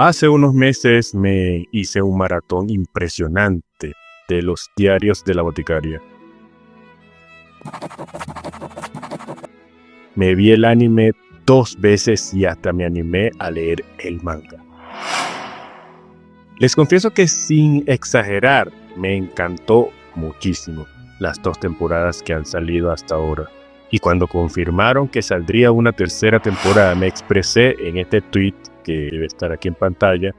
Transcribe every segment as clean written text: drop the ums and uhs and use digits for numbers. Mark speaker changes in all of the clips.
Speaker 1: Hace unos meses me hice un maratón impresionante de los diarios de la boticaria. Me vi el anime 2 veces y hasta me animé a leer el manga. Les confieso que sin exagerar, me encantó muchísimo las 2 temporadas que han salido hasta ahora. Y cuando confirmaron que saldría una tercera temporada, me expresé en este tweet que debe estar aquí en pantalla,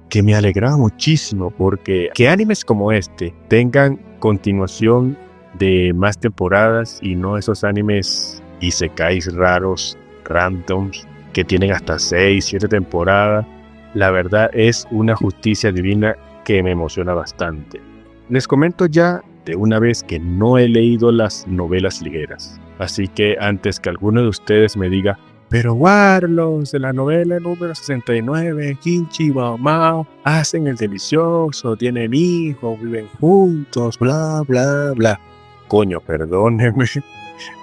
Speaker 1: que me alegraba muchísimo porque que animes como este tengan continuación de más temporadas y no esos animes isekais raros, randoms, que tienen hasta 6, 7 temporadas. La verdad es una justicia divina que me emociona bastante. Les comento ya de una vez que no he leído las novelas ligueras. Así que antes que alguno de ustedes me diga, pero Warlos, en la novela número 69, Kinchi y Mao Mao hacen el delicioso, tienen hijos, viven juntos, bla, bla, bla. Coño, perdónenme,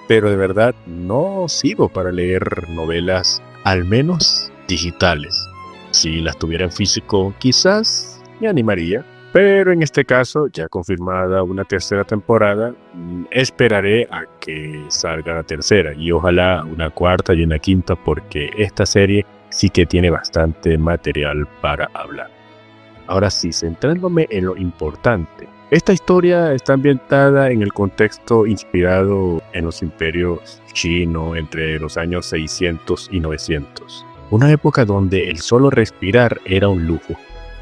Speaker 1: pero de verdad no sirvo para leer novelas, al menos digitales. Si las tuviera en físico, quizás me animaría. Pero en este caso, ya confirmada una tercera temporada, esperaré a que salga la tercera y ojalá una cuarta y una quinta, porque esta serie sí que tiene bastante material para hablar. Ahora sí, centrándome en lo importante. Esta historia está ambientada en el contexto inspirado en los imperios chinos entre los años 600 y 900. Una época donde el solo respirar era un lujo,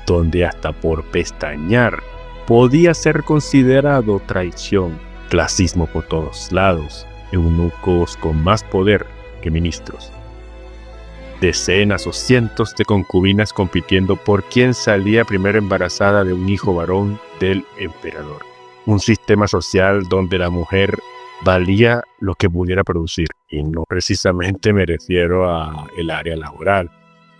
Speaker 1: donde hasta por pestañear podía ser considerado traición, clasismo por todos lados, eunucos con más poder que ministros. Decenas o cientos de concubinas compitiendo por quién salía primero embarazada de un hijo varón del emperador. Un sistema social donde la mujer valía lo que pudiera producir, y no precisamente me refiero a el área laboral.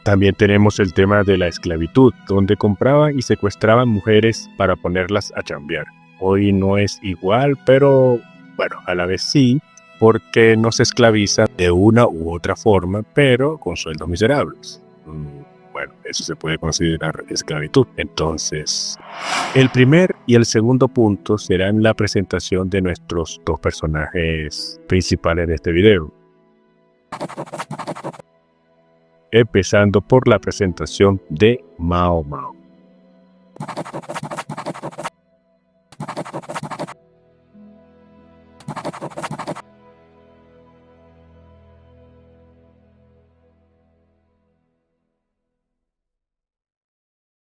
Speaker 1: También tenemos el tema de la esclavitud, donde compraban y secuestraban mujeres para ponerlas a chambear. Hoy no es igual, pero bueno, a la vez sí, porque no se esclavizan de una u otra forma, pero con sueldos miserables. Bueno, eso se puede considerar esclavitud. Entonces, el primer y el segundo punto serán la presentación de nuestros 2 personajes principales de este video. Empezando por la presentación de Mao Mao.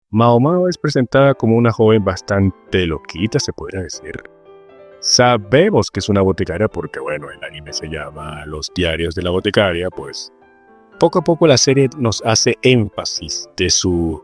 Speaker 1: Mao Mao es presentada como una joven bastante loquita, se podría decir. Sabemos que es una boticaria porque, bueno, el anime se llama Los diarios de la boticaria, pues poco a poco la serie nos hace énfasis de sus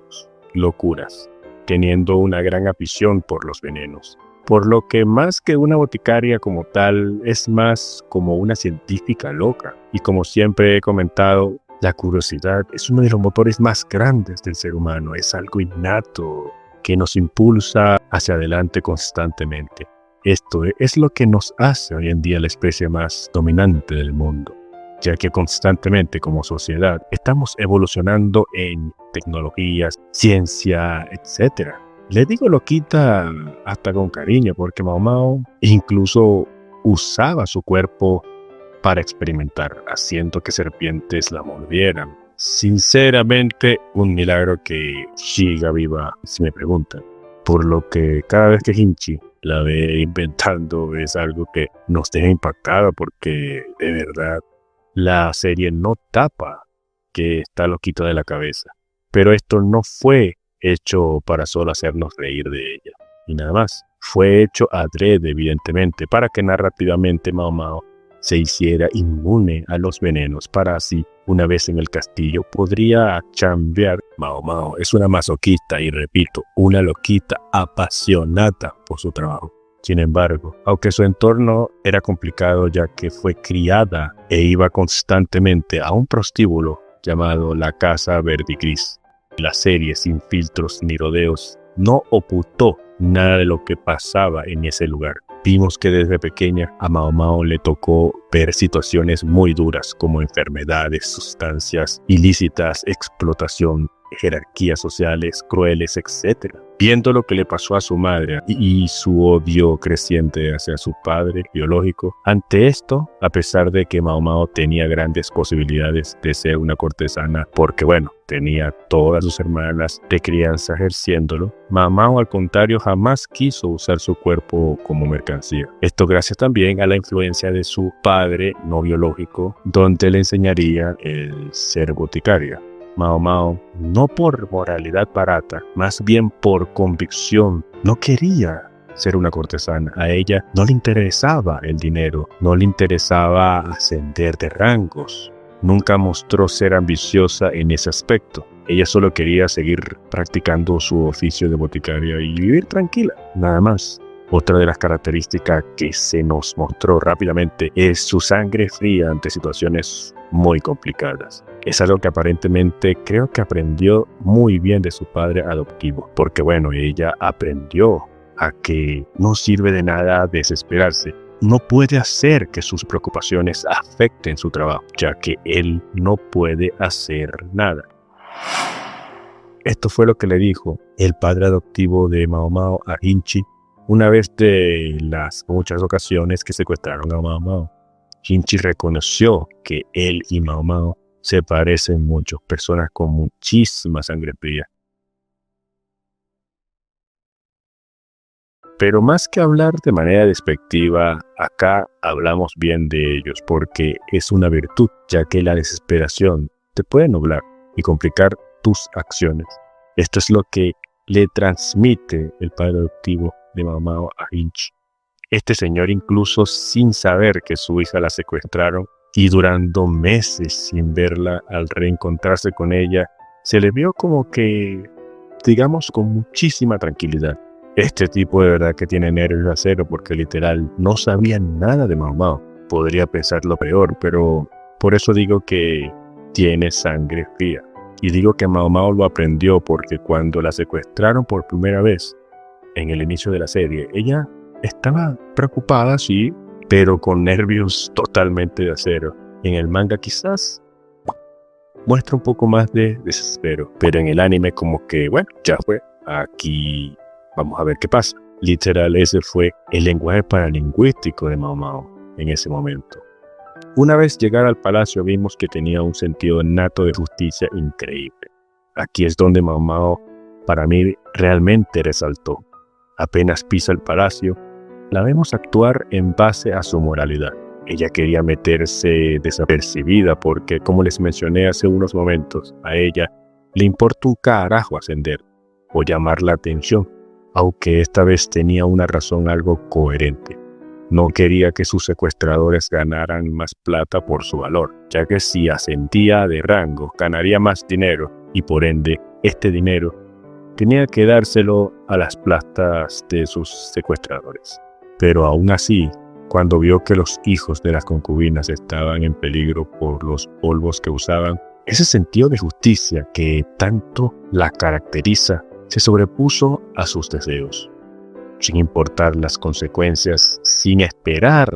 Speaker 1: locuras, teniendo una gran afición por los venenos. Por lo que más que una boticaria como tal, es más como una científica loca. Y como siempre he comentado, la curiosidad es uno de los motores más grandes del ser humano. Es algo innato que nos impulsa hacia adelante constantemente. Esto es lo que nos hace hoy en día la especie más dominante del mundo, ya que constantemente como sociedad estamos evolucionando en tecnologías, ciencia, etc. Le digo loquita hasta con cariño porque Mao Mao incluso usaba su cuerpo para experimentar, haciendo que serpientes la mordieran. Sinceramente, un milagro que siga viva, si me preguntan. Por lo que cada vez que Hinchi la ve inventando es algo que nos deja impactada porque de verdad la serie no tapa que está loquita de la cabeza. Pero esto no fue hecho para solo hacernos reír de ella, y nada más. Fue hecho adrede, evidentemente, para que narrativamente Mao Mao se hiciera inmune a los venenos, para así, una vez en el castillo, podría chambear. Mao Mao es una masoquista y, repito, una loquita apasionada por su trabajo. Sin embargo, aunque su entorno era complicado ya que fue criada e iba constantemente a un prostíbulo llamado la Casa Verde y Gris, la serie sin filtros ni rodeos no ocultó nada de lo que pasaba en ese lugar. Vimos que desde pequeña a Mao Mao le tocó ver situaciones muy duras como enfermedades, sustancias ilícitas, explotación, jerarquías sociales crueles, etc. Viendo lo que le pasó a su madre y su odio creciente hacia su padre biológico, ante esto, a pesar de que Mao Mao tenía grandes posibilidades de ser una cortesana, porque bueno, tenía todas sus hermanas de crianza ejerciéndolo, Mao Mao al contrario jamás quiso usar su cuerpo como mercancía. Esto gracias también a la influencia de su padre no biológico, donde le enseñaría el ser boticaria. Mao Mao, no por moralidad barata, más bien por convicción, no quería ser una cortesana. A ella no le interesaba el dinero, no le interesaba ascender de rangos. Nunca mostró ser ambiciosa en ese aspecto. Ella solo quería seguir practicando su oficio de boticaria y vivir tranquila, nada más. Otra de las características que se nos mostró rápidamente es su sangre fría ante situaciones muy complicadas. Es algo que aparentemente creo que aprendió muy bien de su padre adoptivo, porque bueno, ella aprendió a que no sirve de nada desesperarse. No puede hacer que sus preocupaciones afecten su trabajo, ya que él no puede hacer nada. Esto fue lo que le dijo el padre adoptivo de Mao Mao a Hinchi una vez de las muchas ocasiones que secuestraron a Mao Mao. Hinchi reconoció que él y Mao Mao se parecen mucho, personas con muchísima sangre fría. Pero más que hablar de manera despectiva, acá hablamos bien de ellos porque es una virtud, ya que la desesperación te puede nublar y complicar tus acciones. Esto es lo que le transmite el padre adoptivo de Mao Mao a Hinchi. Este señor, incluso sin saber que su hija la secuestraron y durando meses sin verla, al reencontrarse con ella, se le vio como que, digamos, con muchísima tranquilidad. Este tipo de verdad que tiene nervios de acero porque literal no sabía nada de Mao Mao. Podría pensar lo peor, pero por eso digo que tiene sangre fría. Y digo que Mao Mao lo aprendió porque cuando la secuestraron por primera vez, en el inicio de la serie, ella estaba preocupada, sí, pero con nervios totalmente de acero. En el manga quizás muestra un poco más de desespero, pero en el anime como que, bueno, ya fue, aquí vamos a ver qué pasa. Literal, ese fue el lenguaje paralingüístico de Mao Mao en ese momento. Una vez llegar al palacio vimos que tenía un sentido nato de justicia increíble. Aquí es donde Mao Mao para mí realmente resaltó. Apenas pisa el palacio, la vemos actuar en base a su moralidad. Ella quería meterse desapercibida porque, como les mencioné hace unos momentos, a ella le importa un carajo ascender o llamar la atención, aunque esta vez tenía una razón algo coherente. No quería que sus secuestradores ganaran más plata por su valor, ya que si ascendía de rango ganaría más dinero y por ende este dinero tenía que dárselo a las platas de sus secuestradores. Pero aún así, cuando vio que los hijos de las concubinas estaban en peligro por los polvos que usaban, ese sentido de justicia que tanto la caracteriza se sobrepuso a sus deseos. Sin importar las consecuencias, sin esperar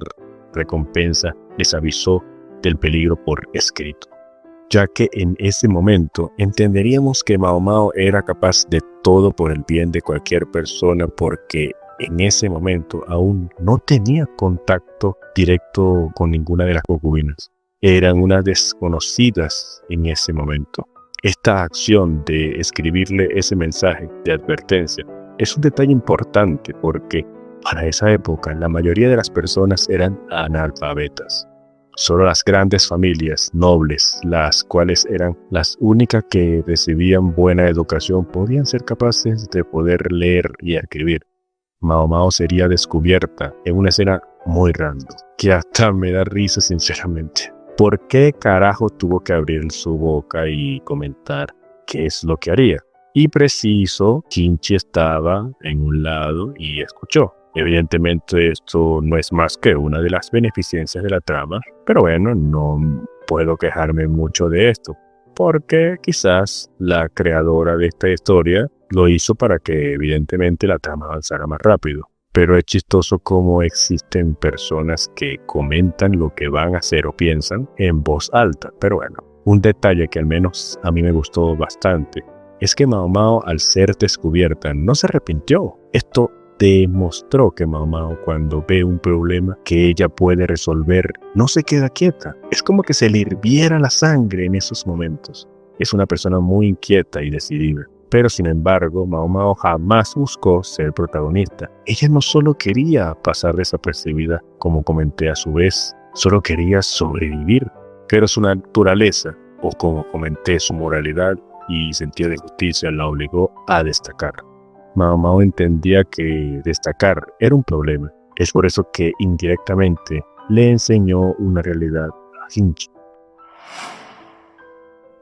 Speaker 1: recompensa, les avisó del peligro por escrito, ya que en ese momento entenderíamos que Mao Mao era capaz de todo por el bien de cualquier persona porque en ese momento aún no tenía contacto directo con ninguna de las concubinas. Eran unas desconocidas en ese momento. Esta acción de escribirle ese mensaje de advertencia es un detalle importante porque para esa época la mayoría de las personas eran analfabetas. Solo las grandes familias nobles, las cuales eran las únicas que recibían buena educación, podían ser capaces de poder leer y escribir. Mao Mao sería descubierta en una escena muy random, que hasta me da risa sinceramente. ¿Por qué carajo tuvo que abrir su boca y comentar qué es lo que haría? Y preciso, Hinchi estaba en un lado y escuchó. Evidentemente esto no es más que una de las beneficencias de la trama, pero bueno, no puedo quejarme mucho de esto, porque quizás la creadora de esta historia lo hizo para que evidentemente la trama avanzara más rápido. Pero es chistoso cómo existen personas que comentan lo que van a hacer o piensan en voz alta. Pero bueno, un detalle que al menos a mí me gustó bastante es que Mao Mao, al ser descubierta, no se arrepintió. Esto demostró que Mao Mao, cuando ve un problema que ella puede resolver, no se queda quieta. Es como que se le hirviera la sangre en esos momentos. Es una persona muy inquieta y decidida. Pero sin embargo, Mao Mao jamás buscó ser protagonista. Ella no solo quería pasar desapercibida, como comenté a su vez, solo quería sobrevivir. Pero su naturaleza, o como comenté, su moralidad y sentido de justicia la obligó a destacar. Mao Mao entendía que destacar era un problema. Es por eso que indirectamente le enseñó una realidad a Hinchi.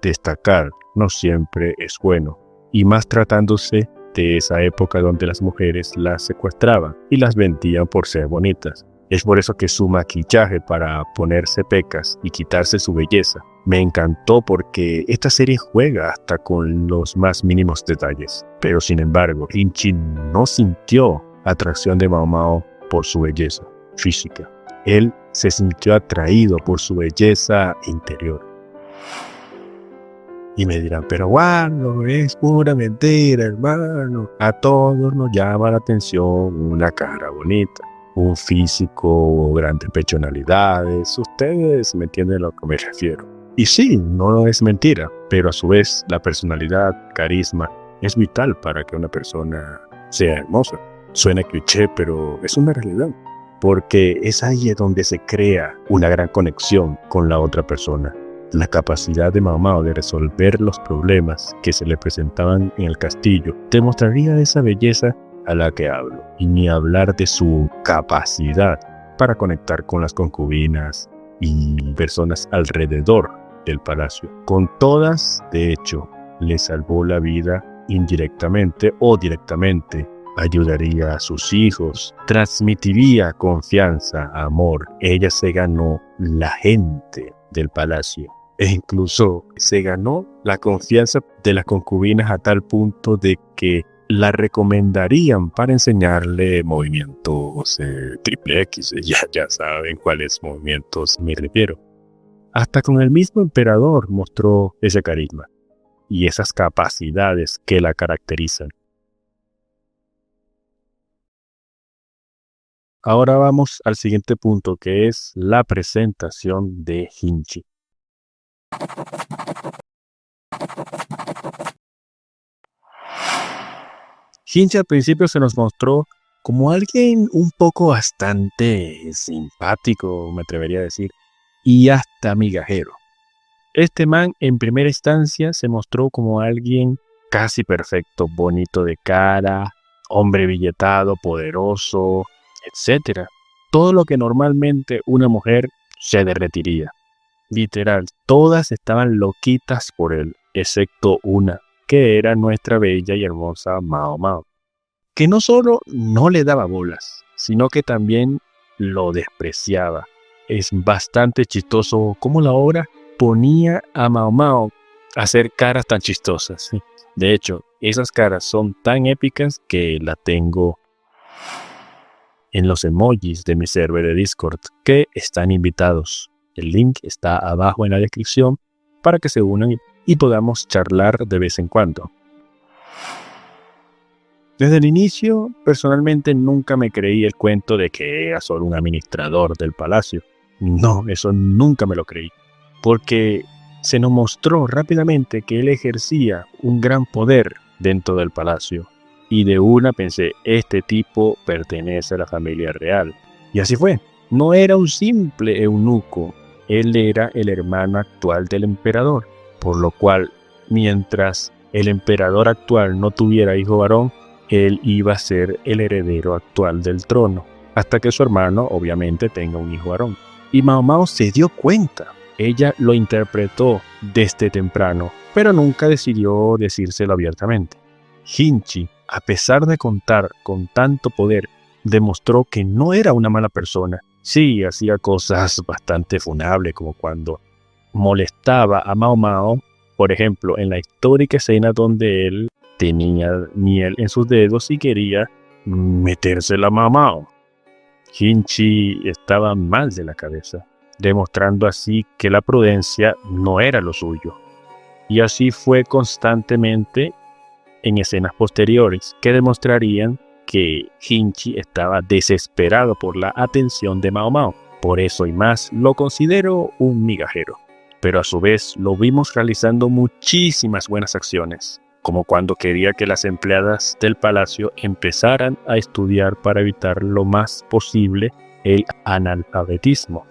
Speaker 1: Destacar no siempre es bueno, y más tratándose de esa época donde las mujeres las secuestraban y las vendían por ser bonitas. Es por eso que su maquillaje para ponerse pecas y quitarse su belleza me encantó, porque esta serie juega hasta con los más mínimos detalles. Pero sin embargo, Hinchi no sintió atracción de Mao Mao por su belleza física. Él se sintió atraído por su belleza interior. Y me dirán, pero bueno, es pura mentira, hermano. A todos nos llama la atención una cara bonita, un físico, grandes pechonalidades. Ustedes me entienden a lo que me refiero. Y sí, no es mentira, pero a su vez la personalidad, carisma, es vital para que una persona sea hermosa. Suena cliché, pero es una realidad. Porque es ahí donde se crea una gran conexión con la otra persona. La capacidad de Mao Mao de resolver los problemas que se le presentaban en el castillo demostraría esa belleza a la que hablo, y ni hablar de su capacidad para conectar con las concubinas y personas alrededor del palacio. Con todas, de hecho, le salvó la vida indirectamente o directamente. Ayudaría a sus hijos, transmitiría confianza, amor. Ella se ganó la gente del palacio. E incluso se ganó la confianza de las concubinas a tal punto de que la recomendarían para enseñarle movimientos triple X. Ya saben cuáles movimientos me refiero. Hasta con el mismo emperador mostró ese carisma y esas capacidades que la caracterizan. Ahora vamos al siguiente punto, que es la presentación de Hinchi. Hinchi al principio se nos mostró como alguien un poco bastante simpático, me atrevería a decir, y hasta migajero. Este man en primera instancia se mostró como alguien casi perfecto, bonito de cara, hombre billetado, poderoso, etc. Todo lo que normalmente una mujer se derretiría. Literal, todas estaban loquitas por él, excepto una, que era nuestra bella y hermosa Mao Mao, que no solo no le daba bolas, sino que también lo despreciaba. Es bastante chistoso cómo la obra ponía a Mao Mao a hacer caras tan chistosas. De hecho, esas caras son tan épicas que la tengo en los emojis de mi server de Discord, que están invitados. El link está abajo en la descripción para que se unan y podamos charlar de vez en cuando. Desde el inicio, personalmente nunca me creí el cuento de que era solo un administrador del palacio. No, eso nunca me lo creí, porque se nos mostró rápidamente que él ejercía un gran poder dentro del palacio. Y de una pensé, este tipo pertenece a la familia real. Y así fue. No era un simple eunuco, él era el hermano actual del emperador, por lo cual, mientras el emperador actual no tuviera hijo varón, él iba a ser el heredero actual del trono, hasta que su hermano obviamente tenga un hijo varón. Y Mao Mao se dio cuenta. Ella lo interpretó desde temprano, pero nunca decidió decírselo abiertamente. Hinchi, a pesar de contar con tanto poder, demostró que no era una mala persona. Sí, hacía cosas bastante funables, como cuando molestaba a Mao Mao, por ejemplo, en la histórica escena donde él tenía miel en sus dedos y quería metérsela a Mao Mao. Hinchi estaba mal de la cabeza, demostrando así que la prudencia no era lo suyo. Y así fue constantemente en escenas posteriores que demostrarían que Hinchi estaba desesperado por la atención de Mao Mao. Por eso y más lo considero un migajero. Pero a su vez lo vimos realizando muchísimas buenas acciones, como cuando quería que las empleadas del palacio empezaran a estudiar para evitar lo más posible el analfabetismo.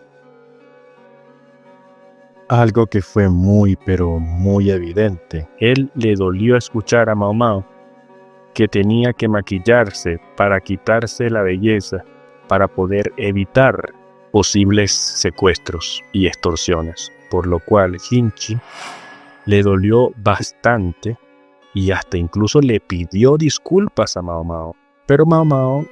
Speaker 1: Algo que fue muy pero muy evidente. Él le dolió escuchar a Mao Mao que tenía que maquillarse para quitarse la belleza para poder evitar posibles secuestros y extorsiones, por lo cual Hinchi le dolió bastante y hasta incluso le pidió disculpas a Mao Mao. Pero Mao Mao,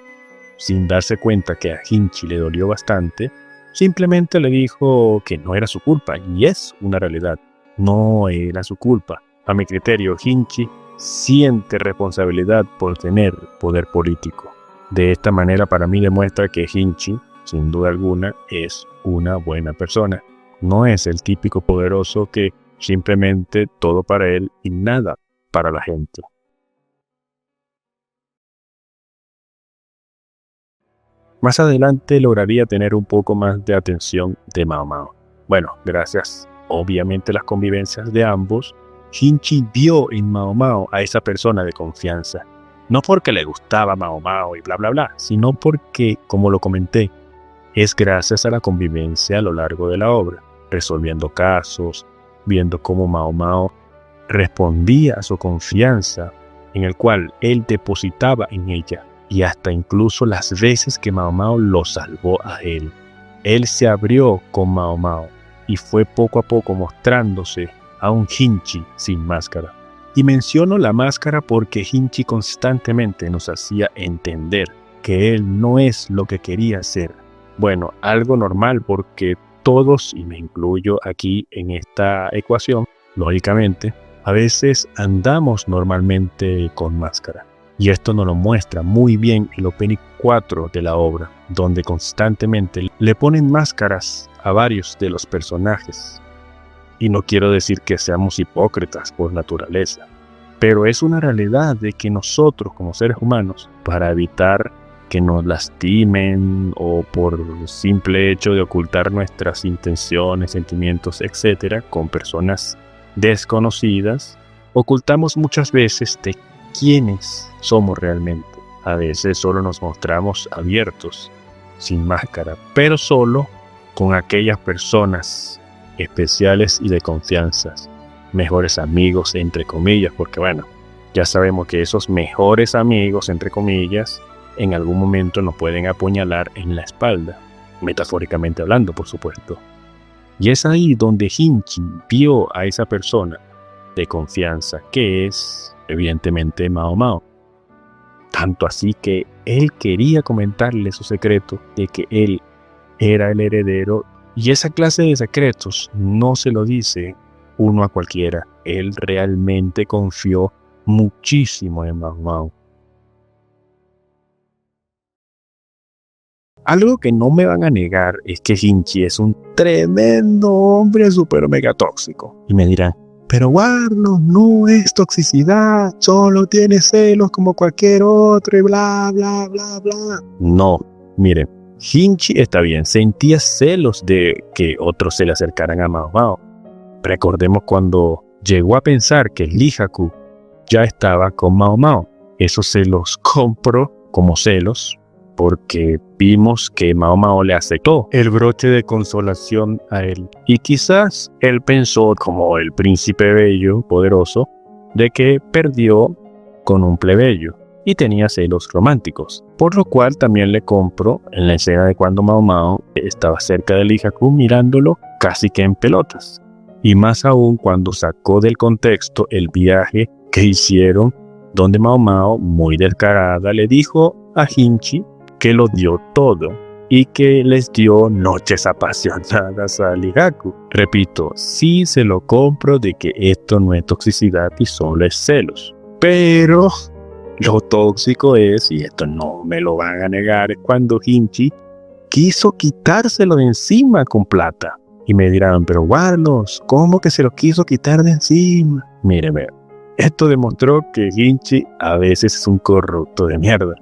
Speaker 1: sin darse cuenta que a Hinchi le dolió bastante, simplemente le dijo que no era su culpa, y es una realidad, no era su culpa. A mi criterio, Hinchi siente responsabilidad por tener poder político. De esta manera, para mí demuestra que Hinchi, sin duda alguna, es una buena persona. No es el típico poderoso que simplemente todo para él y nada para la gente. Más adelante lograría tener un poco más de atención de Mao Mao. Bueno, gracias obviamente a las convivencias de ambos, Hinchi vio en Mao Mao a esa persona de confianza. No porque le gustaba Mao Mao y bla bla bla, sino porque, como lo comenté, es gracias a la convivencia a lo largo de la obra, resolviendo casos, viendo cómo Mao Mao respondía a su confianza, en el cual él depositaba en ella, y hasta incluso las veces que Mao Mao lo salvó a él. Él se abrió con Mao Mao y fue poco a poco mostrándose a un Hinchi sin máscara. Y menciono la máscara porque Hinchi constantemente nos hacía entender que él no es lo que quería ser. Bueno, algo normal porque todos, y me incluyo aquí en esta ecuación, lógicamente, a veces andamos normalmente con máscara. Y esto nos lo muestra muy bien el opening 4 de la obra, donde constantemente le ponen máscaras a varios de los personajes. Y no quiero decir que seamos hipócritas por naturaleza, pero es una realidad de que nosotros como seres humanos, para evitar que nos lastimen o por simple hecho de ocultar nuestras intenciones, sentimientos, etc., con personas desconocidas, ocultamos muchas veces de quiénes somos realmente. A veces solo nos mostramos abiertos, sin máscara, pero solo con aquellas personas especiales y de confianza, mejores amigos entre comillas, porque bueno, ya sabemos que esos mejores amigos entre comillas en algún momento nos pueden apuñalar en la espalda, metafóricamente hablando, por supuesto. Y es ahí donde Hinchi vio a esa persona de confianza, que es evidentemente Mao Mao. Tanto así que él quería comentarle su secreto de que él era el heredero, y esa clase de secretos no se lo dice uno a cualquiera. Él realmente confió muchísimo en Mao Mao. Algo que no me van a negar es que Hinchi es un tremendo hombre súper mega tóxico. Y me dirán, pero Warlock no es toxicidad, solo tiene celos como cualquier otro y bla bla bla bla. No, miren, Hinchi está bien, sentía celos de que otros se le acercaran a Mao Mao. Recordemos cuando llegó a pensar que Lijaku ya estaba con Mao Mao. Eso se los compró como celos, porque vimos que Mao Mao le aceptó el broche de consolación a él. Y quizás él pensó, como el príncipe bello, poderoso, de que perdió con un plebeyo y tenía celos románticos. Por lo cual también le compro en la escena de cuando Mao Mao estaba cerca del Lijaku mirándolo casi que en pelotas. Y más aún cuando sacó del contexto el viaje que hicieron, donde Mao Mao, muy descarada, le dijo a Hinchi que lo dio todo y que les dio noches apasionadas a Lijaku. Repito, sí se lo compro de que esto no es toxicidad y solo es celos. Pero lo tóxico es, y esto no me lo van a negar, es cuando Hinchi quiso quitárselo de encima con plata. Y me dirán, pero Warlock, ¿cómo que se lo quiso quitar de encima? Mire, Esto demostró que Hinchi a veces es un corrupto de mierda,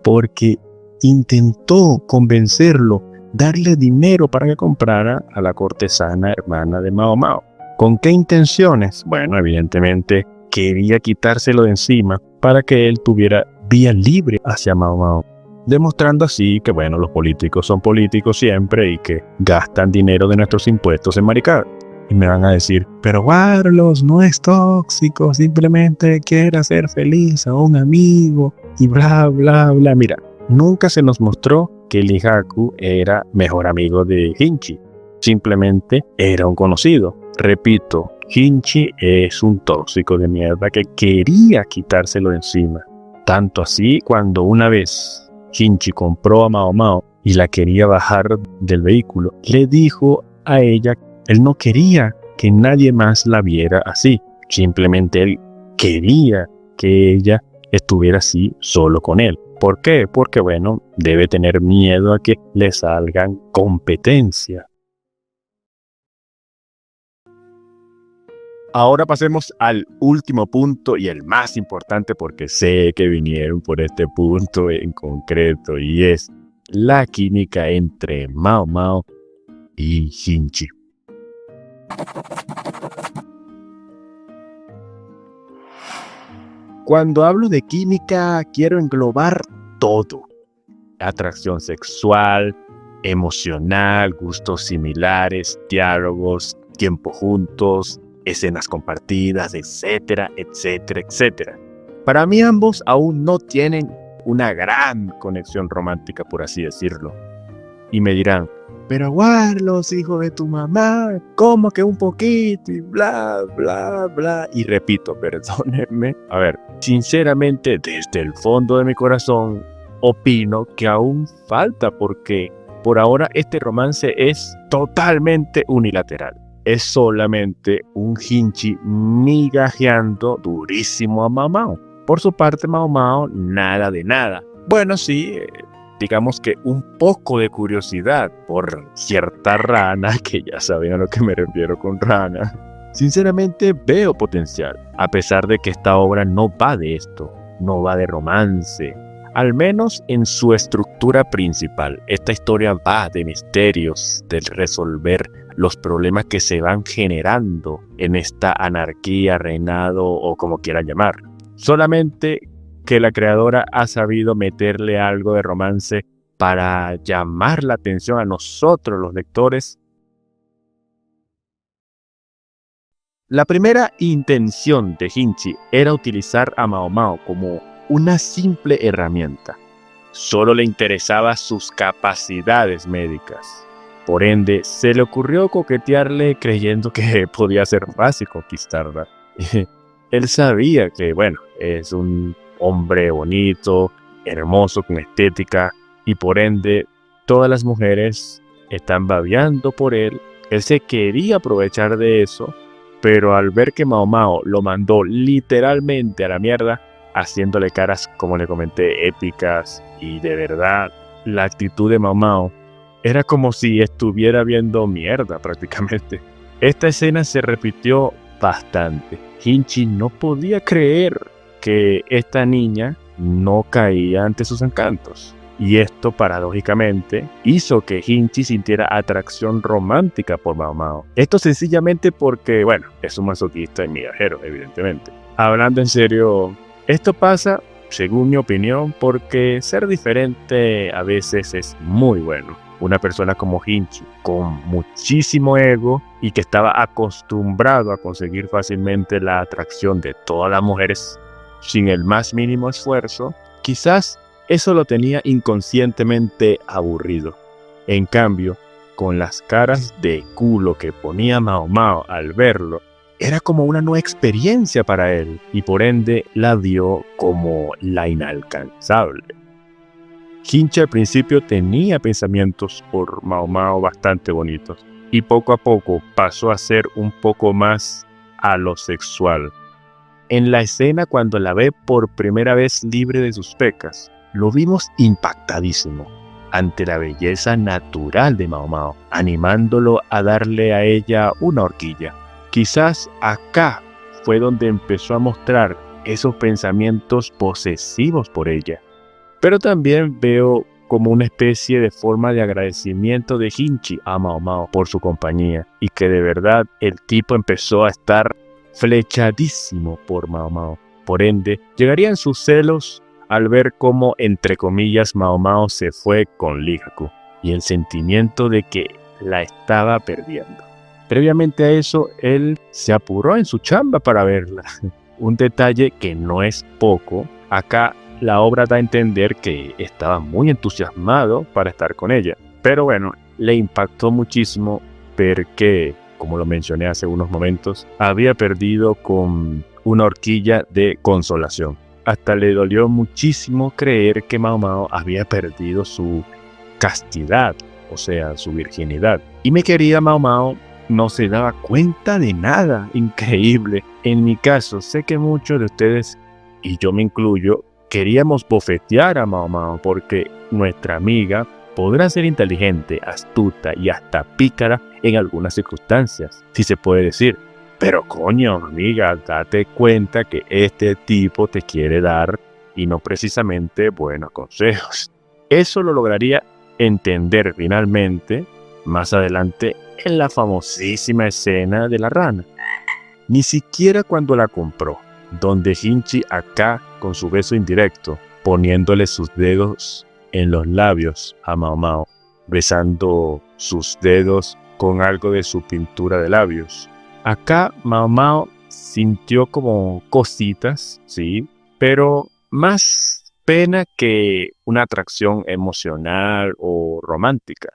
Speaker 1: porque intentó convencerlo, darle dinero para que comprara a la cortesana hermana de Mao Mao. ¿Con qué intenciones? Bueno, evidentemente quería quitárselo de encima para que él tuviera vía libre hacia Mao Mao, demostrando así que, bueno, los políticos son políticos siempre y que gastan dinero de nuestros impuestos en maricar. Y me van a decir, pero Warlos no es tóxico, simplemente quiere hacer feliz a un amigo y bla, bla, bla. Mira, nunca se nos mostró que Lee Haku era mejor amigo de Hinchi. Simplemente era un conocido. Repito, Hinchi es un tóxico de mierda que quería quitárselo de encima. Tanto así, cuando una vez Hinchi compró a Mao Mao y la quería bajar del vehículo, le dijo a ella que él no quería que nadie más la viera así. Simplemente él quería que ella estuviera así solo con él. ¿Por qué? Porque, bueno, debe tener miedo a que le salgan competencia. Ahora pasemos al último punto y el más importante, porque sé que vinieron por este punto en concreto, y es la química entre Mao Mao y Hinchi. Cuando hablo de química, quiero englobar todo: atracción sexual, emocional, gustos similares, diálogos, tiempo juntos, escenas compartidas, etcétera, etcétera, etcétera. Para mí ambos aún no tienen una gran conexión romántica, por así decirlo. Y me dirán, pero Warlos, hijo de tu mamá, ¿cómo que un poquito? Y bla, bla, bla. Y repito, perdónenme. A ver, sinceramente, desde el fondo de mi corazón, opino que aún falta, porque por ahora este romance es totalmente unilateral. Es solamente un Hinchi migajeando durísimo a Mao Mao. Por su parte, Mao Mao, nada de nada. Bueno, sí, digamos que un poco de curiosidad por cierta rana, que ya saben a lo que me refiero con rana. Sinceramente veo potencial, a pesar de que esta obra no va de esto, no va de romance. Al menos en su estructura principal. Esta historia va de misterios, de resolver los problemas que se van generando en esta anarquía, reinado o como quieran llamar. Solamente que la creadora ha sabido meterle algo de romance para llamar la atención a nosotros los lectores. La primera intención de Hinchi era utilizar a Mao Mao como una simple herramienta. Solo le interesaban sus capacidades médicas. Por ende, se le ocurrió coquetearle creyendo que podía ser fácil conquistarla. Él sabía que, bueno, es un hombre bonito, hermoso, con estética, y por ende, todas las mujeres están babeando por él. Él se quería aprovechar de eso, pero al ver que Mao Mao lo mandó literalmente a la mierda, haciéndole caras, como le comenté, épicas, y de verdad, la actitud de Mao Mao era como si estuviera viendo mierda prácticamente. Esta escena se repitió bastante. Hinchi no podía creer que esta niña no caía ante sus encantos. Y esto, paradójicamente, hizo que Hinchi sintiera atracción romántica por Mao Mao. Esto sencillamente porque, bueno, es un masoquista y migajero, evidentemente. Hablando en serio, esto pasa, según mi opinión, porque ser diferente a veces es muy bueno. Una persona como Hinchi, con muchísimo ego y que estaba acostumbrado a conseguir fácilmente la atracción de todas las mujeres sin el más mínimo esfuerzo, quizás eso lo tenía inconscientemente aburrido. En cambio, con las caras de culo que ponía Mao Mao al verlo, era como una nueva experiencia para él y por ende la vio como la inalcanzable. Hinchi al principio tenía pensamientos por Mao Mao bastante bonitos y poco a poco pasó a ser un poco más a lo sexual. En la escena cuando la ve por primera vez libre de sus pecas, lo vimos impactadísimo ante la belleza natural de Mao Mao, animándolo a darle a ella una horquilla. Quizás acá fue donde empezó a mostrar esos pensamientos posesivos por ella. Pero también veo como una especie de forma de agradecimiento de Hinchi a Mao Mao por su compañía, y que de verdad el tipo empezó a estar flechadísimo por Mao Mao. Por ende, llegarían sus celos al ver cómo, entre comillas, Mao Mao se fue con Lijaku, y el sentimiento de que la estaba perdiendo. Previamente a eso, él se apuró en su chamba para verla. Un detalle que no es poco. Acá la obra da a entender que estaba muy entusiasmado para estar con ella. Pero bueno, le impactó muchísimo ver que, como lo mencioné hace unos momentos, había perdido con una horquilla de consolación. Hasta le dolió muchísimo creer que Mao Mao había perdido su castidad, o sea, su virginidad. Y mi querida Mao Mao no se daba cuenta de nada. Increíble. En mi caso, sé que muchos de ustedes, y yo me incluyo, queríamos bofetear a Mao Mao porque nuestra amiga podrá ser inteligente, astuta y hasta pícara en algunas circunstancias, si se puede decir. Pero coño, amiga, date cuenta que este tipo te quiere dar y no precisamente buenos consejos. Eso lo lograría entender finalmente más adelante en la famosísima escena de la rana. Ni siquiera cuando la compró, donde Hinchi acá con su beso indirecto, poniéndole sus dedos en los labios a Mao Mao, besando sus dedos con algo de su pintura de labios. Acá Mao Mao sintió como cositas, sí, pero más pena que una atracción emocional o romántica.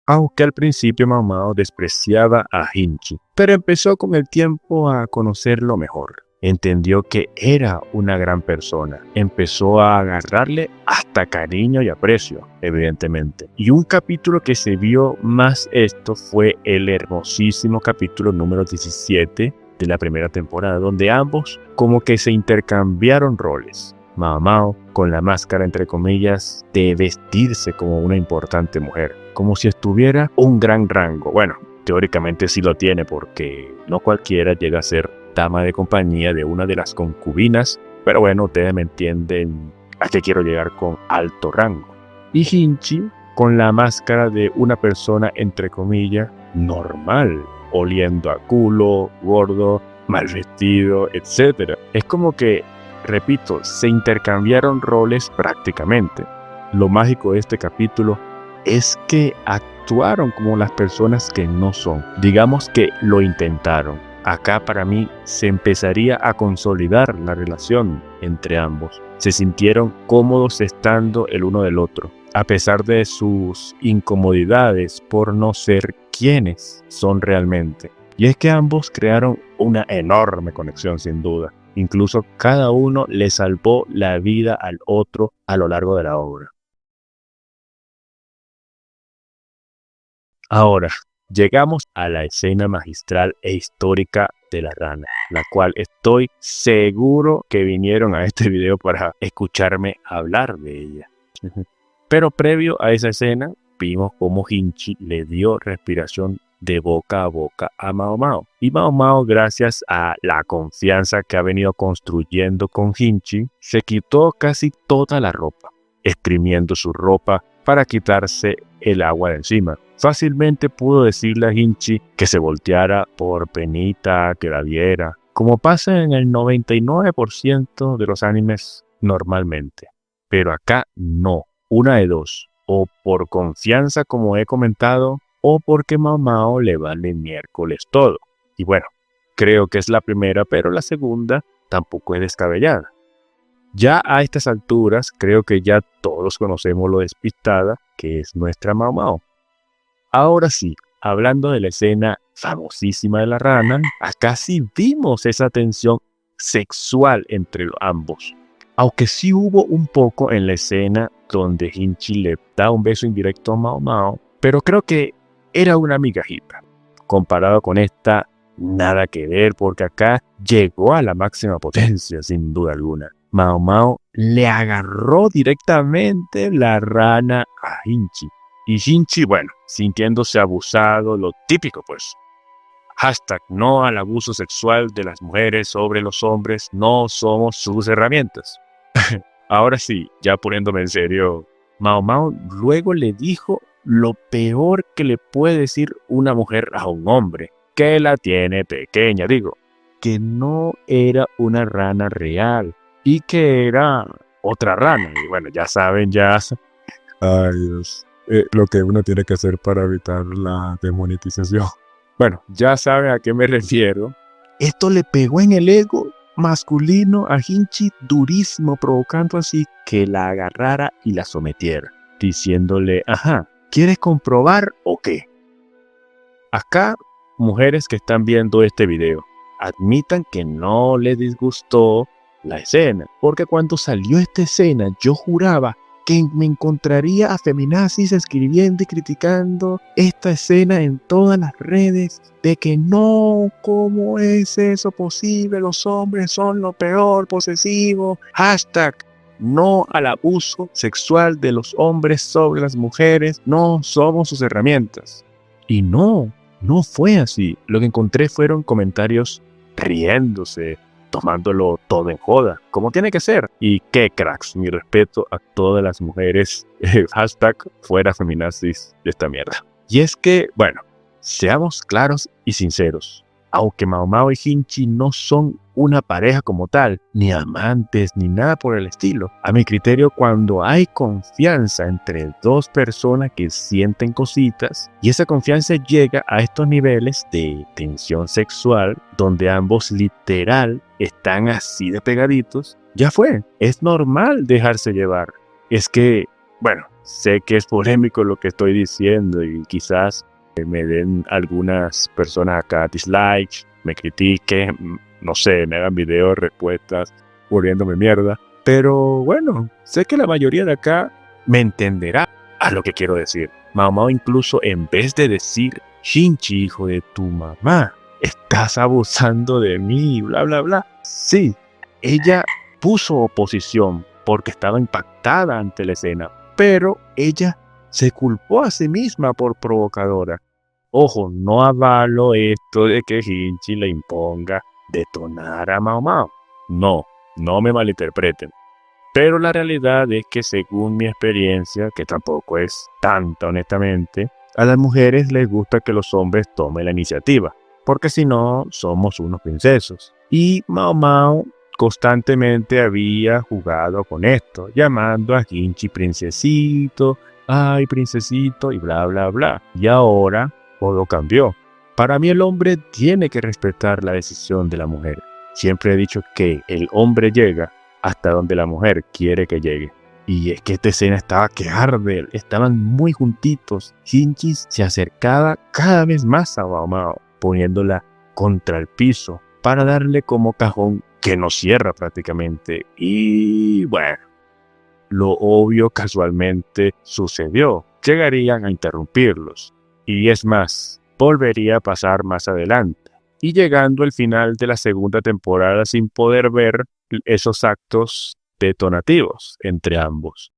Speaker 1: Aunque al principio Mao Mao despreciaba a Hinchi, pero empezó con el tiempo a conocerlo mejor. Entendió que era una gran persona. Empezó a agarrarle hasta cariño y aprecio, evidentemente. Y un capítulo que se vio más esto fue el hermosísimo capítulo número 17 de la primera temporada, donde ambos como que se intercambiaron roles. Mao Mao con la máscara, entre comillas, de vestirse como una importante mujer, como si estuviera un gran rango. Bueno, teóricamente sí lo tiene porque no cualquiera llega a ser dama de compañía de una de las concubinas, pero bueno, ustedes me entienden a qué quiero llegar con alto rango. Y Hinchi con la máscara de una persona, entre comillas, normal, oliendo a culo, gordo, mal vestido, etc. Es como que, repito, se intercambiaron roles prácticamente. Lo mágico de este capítulo es que actuaron como las personas que no son. Digamos que lo intentaron. Acá para mí se empezaría a consolidar la relación entre ambos. Se sintieron cómodos estando el uno del otro, a pesar de sus incomodidades por no ser quienes son realmente. Y es que ambos crearon una enorme conexión sin duda. Incluso cada uno le salvó la vida al otro a lo largo de la obra. Ahora, llegamos a la escena magistral e histórica de la rana, la cual estoy seguro que vinieron a este video para escucharme hablar de ella. Pero previo a esa escena, vimos cómo Hinchi le dio respiración de boca a boca a Mao Mao. Y Mao Mao, gracias a la confianza que ha venido construyendo con Hinchi, se quitó casi toda la ropa, exprimiendo su ropa para quitarse el agua de encima. Fácilmente pudo decirle a Hinchi que se volteara por penita, que la viera, como pasa en el 99% de los animes normalmente. Pero acá no, una de dos, o por confianza como he comentado, o porque Mao Mao le vale miércoles todo. Y bueno, creo que es la primera, pero la segunda tampoco es descabellada. Ya a estas alturas, creo que ya todos conocemos lo despistada que es nuestra Mao Mao. Ahora sí, hablando de la escena famosísima de la rana, acá sí vimos esa tensión sexual entre ambos. Aunque sí hubo un poco en la escena donde Hinchi le da un beso indirecto a Mao Mao, pero creo que era una migajita. Comparado con esta, nada que ver, porque acá llegó a la máxima potencia, sin duda alguna. Mao Mao le agarró directamente la rana a Hinchi. Y Hinchi, bueno, sintiéndose abusado, lo típico pues. Hashtag no al abuso sexual de las mujeres sobre los hombres, no somos sus herramientas. Ahora sí, ya poniéndome en serio, Mao Mao luego le dijo lo peor que le puede decir una mujer a un hombre, que la tiene pequeña, digo, que no era una rana real y que era otra rana. Y bueno, ya saben, ay Dios, lo que uno tiene que hacer para evitar la desmonetización. Bueno, ya saben a qué me refiero. Esto le pegó en el ego masculino a Hinchi durísimo, provocando así que la agarrara y la sometiera, diciéndole, ajá, ¿quieres comprobar o qué? Acá, mujeres que están viendo este video, admitan que no les disgustó la escena, porque cuando salió esta escena yo juraba que me encontraría a feminazis escribiendo y criticando esta escena en todas las redes, de que no, ¿cómo es eso posible? Los hombres son lo peor, posesivos. Hashtag no al abuso sexual de los hombres sobre las mujeres, no somos sus herramientas. Y no fue así. Lo que encontré fueron comentarios riéndose, tomándolo todo en joda, como tiene que ser. Y qué cracks, mi respeto a todas las mujeres. Hashtag fuera feminazis de esta mierda. Y es que, bueno, seamos claros y sinceros. Aunque Mao Mao y Hinchi no son una pareja como tal, ni amantes, ni nada por el estilo. A mi criterio, cuando hay confianza entre dos personas que sienten cositas, y esa confianza llega a estos niveles de tensión sexual, donde ambos literal están así de pegaditos, ya fue. Es normal dejarse llevar. Es que, bueno, sé que es polémico lo que estoy diciendo y quizás me den algunas personas acá dislikes, me critiquen, no sé, me hagan videos, respuestas, volviéndome mierda. Pero bueno, sé que la mayoría de acá me entenderá a lo que quiero decir. Mao Mao incluso en vez de decir, Shinchi, hijo de tu mamá, estás abusando de mí, bla, bla, bla. Sí, ella puso oposición porque estaba impactada ante la escena, pero ella se culpó a sí misma por provocadora. Ojo, no avalo esto de que Hinchi le imponga detonar a Mao Mao. No me malinterpreten. Pero la realidad es que según mi experiencia, que tampoco es tanta honestamente, a las mujeres les gusta que los hombres tomen la iniciativa, porque si no, somos unos princesos. Y Mao Mao constantemente había jugado con esto, llamando a Hinchi princesito, ay princesito y bla bla bla. Y ahora todo cambió. Para mí el hombre tiene que respetar la decisión de la mujer. Siempre he dicho que el hombre llega hasta donde la mujer quiere que llegue. Y es que esta escena estaba que arde, estaban muy juntitos. Hinchi se acercaba cada vez más a Mao Mao, poniéndola contra el piso para darle como cajón que no cierra prácticamente. Y bueno, lo obvio casualmente sucedió. Llegarían a interrumpirlos. Y es más, volvería a pasar más adelante. Y llegando al final de la segunda temporada sin poder ver esos actos detonativos entre ambos.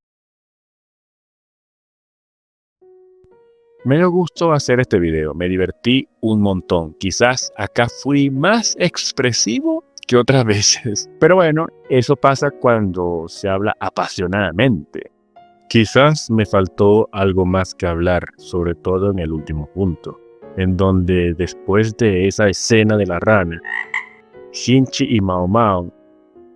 Speaker 1: Me gustó hacer este video, me divertí un montón. Quizás acá fui más expresivo que otras veces. Pero bueno, eso pasa cuando se habla apasionadamente. Quizás me faltó algo más que hablar, sobre todo en el último punto, en donde después de esa escena de la rana, Shinchi y Mao Mao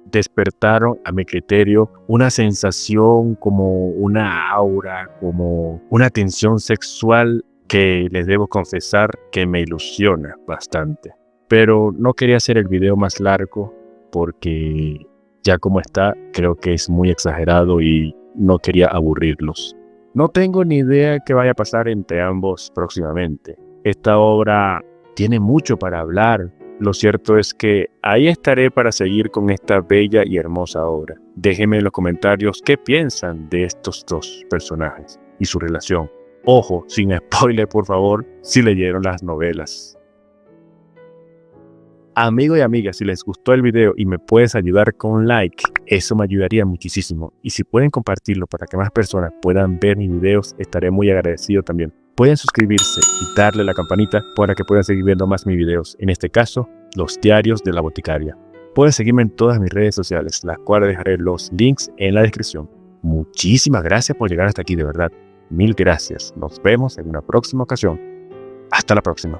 Speaker 1: despertaron, a mi criterio, una sensación como una aura, como una tensión sexual que les debo confesar que me ilusiona bastante. Pero no quería hacer el video más largo porque ya como está, creo que es muy exagerado y no quería aburrirlos. No tengo ni idea qué vaya a pasar entre ambos próximamente. Esta obra tiene mucho para hablar. Lo cierto es que ahí estaré para seguir con esta bella y hermosa obra. Déjenme en los comentarios qué piensan de estos dos personajes y su relación. Ojo, sin spoiler por favor, si leyeron las novelas. Amigo y amiga, si les gustó el video y me puedes ayudar con un like, eso me ayudaría muchísimo. Y si pueden compartirlo para que más personas puedan ver mis videos, estaré muy agradecido también. pueden suscribirse y darle a la campanita para que puedan seguir viendo más mis videos, en este caso, los diarios de la boticaria. Pueden seguirme en todas mis redes sociales, las cuales dejaré los links en la descripción. Muchísimas gracias por llegar hasta aquí, de verdad. Mil gracias. Nos vemos en una próxima ocasión. Hasta la próxima.